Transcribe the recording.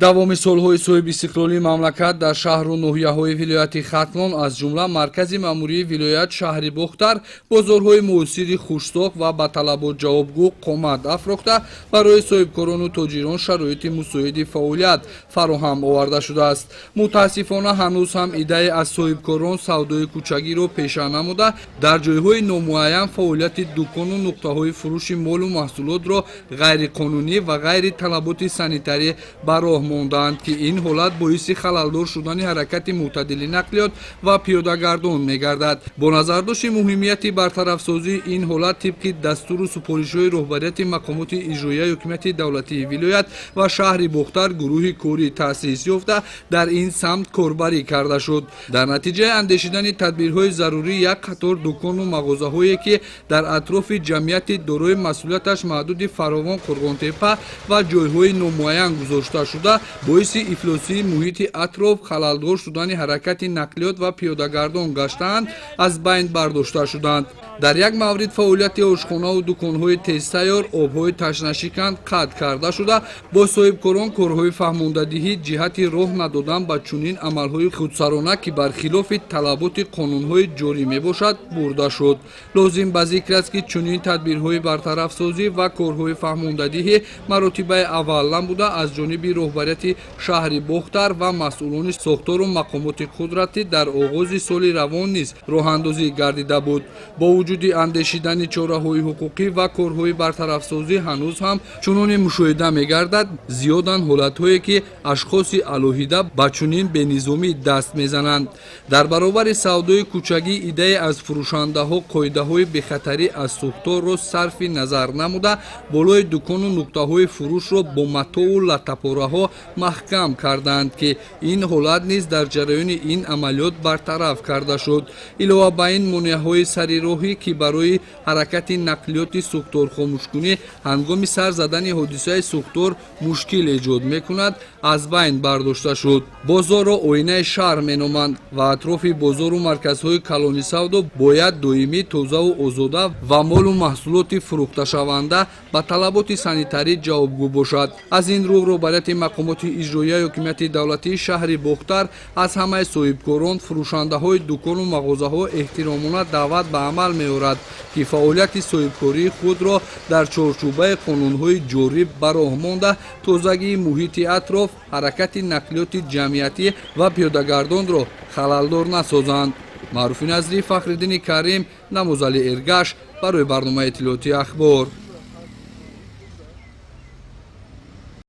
давоми солҳои соҳиб истиқлолии мамлакат дар шаҳру ноҳияҳои вилояти Хатлон аз ҷумла маркази маъмурии вилоят шаҳри Бухтар бозорҳои муосири хушсох ва ба талабот ҷавобгӯ қомат афрохта барои соҳибкорону тоҷирон шароити мусоиди фаъолият фароҳам оварда шудааст. Мутаассифона ҳанӯз ҳам идея аз соҳибкорон савдои кӯчагиро пеша намуда дар ҷойҳои номуайян фаъолияти дӯкону нуқтаҳои фурӯши молу маҳсулотро ғайриқонунӣ ва ғайри талаботи санитарӣ ба роҳ мондаанд ки ин ҳолат боиси халалдор шудани ҳаракати мӯътадили нақлиёт ва пиёдагардон мегардад. Бо назардошти муҳимияти бартарафсозии ин ҳолат тибқи дастуру супоришҳои роҳбарияти мақомоти иҷроияи ҳукумати давлатии вилоят ва шаҳри Бухтар гурӯҳи кори таъсис ёфта дар ин самт корбарӣ карда шуд. Дар натиҷаи андешидани тадбирҳои зарурӣ як қатор дӯкону мағозаҳое ки дар атрофи ҷамъияти дорои масъулияташ маҳдуди фаровон Қурғонтепа ва ҷойҳои номуайян гузошта шуда боиси ифлосии муҳити атроф халалдор шудани ҳаракати нақлиёт ва пиёдагардон гаштаанд аз байн бардошта шуданд. Дар як маврид фаъолияти ошхонаву дӯконҳои тезтайёр обҳои ташнашиканд қатъ карда шуда бо соҳибкорон корҳои фаҳмондадиҳӣ ҷиҳати роҳ надодан ба чунин амалҳои худсарона ки бархилофи талаботи қонунҳои ҷорӣ мебошад бурда шуд. Лозим ба зикр аст ки чунин тадбирҳои бартарафсозӣ ва корҳои фаҳмондадиҳӣ маротибаи аввал намуда аз ҷониби роҳбарияти шаҳри Бухтар ва масъулони сохтору мақомоти қудратӣ дар оғози соли равон низ роҳандозӣ гардида буд. Бо вуҷуди андешидани чораҳои ҳуқуқӣ ва корҳои бартарафсозӣ ҳанӯз ҳам чуноне мушоҳида мегардад зиёданд ҳолатҳое ки ашхоси алоҳида ба чунин бенизомӣ даст мезананд. Дар баробари савдои кӯчагӣ идея аз фурӯшандаҳо қоидаҳои бехатарӣ аз сӯхторро сарфи назар намуда болои дӯкону нуқтаҳои фурӯшро бо матоъу латтапораҳо маҳкам карданд ки ин ҳолат низ дар ҷараёни ин амалиёт бартараф карда шуд. Илова ба ин монеаҳои сари роҳӣ ки барои ҳаракати нақлиёти сӯхторхомӯшкунӣ ҳангоми сар задани ҳодисаи сӯхтор мушкил эҷод мекунад аз байн бардошта шуд. Бозорро оинаи шаҳр меноманд ва атрофи бозору марказҳои калони савдо бояд доимӣ тозаву озода ва молу маҳсулоти фурӯхташаванда ба талаботи санитарӣ ҷавобгӯ бошад. Аз ин рӯ роҳбарияти мақомоти иҷроияи ҳукумати давлатии шаҳри Бухтар аз ҳамаи соҳибкорон фурӯшандаҳои дӯкону мағозаҳо эҳтиромона даъват ба амал меорад ки фаъолияти соҳибкории худро дар чорчӯбаи қонунҳои ҷорӣ ба роҳ монда тозагии муҳити атроф, ҳаракати нақлиёти ҷамъиятӣ ва пиёдагардонро халалдор насозанд. Маъруфи Назрӣ, Фахриддини Карим, Намозали Эргаш барои барномаи иттилоъоти Ахбор.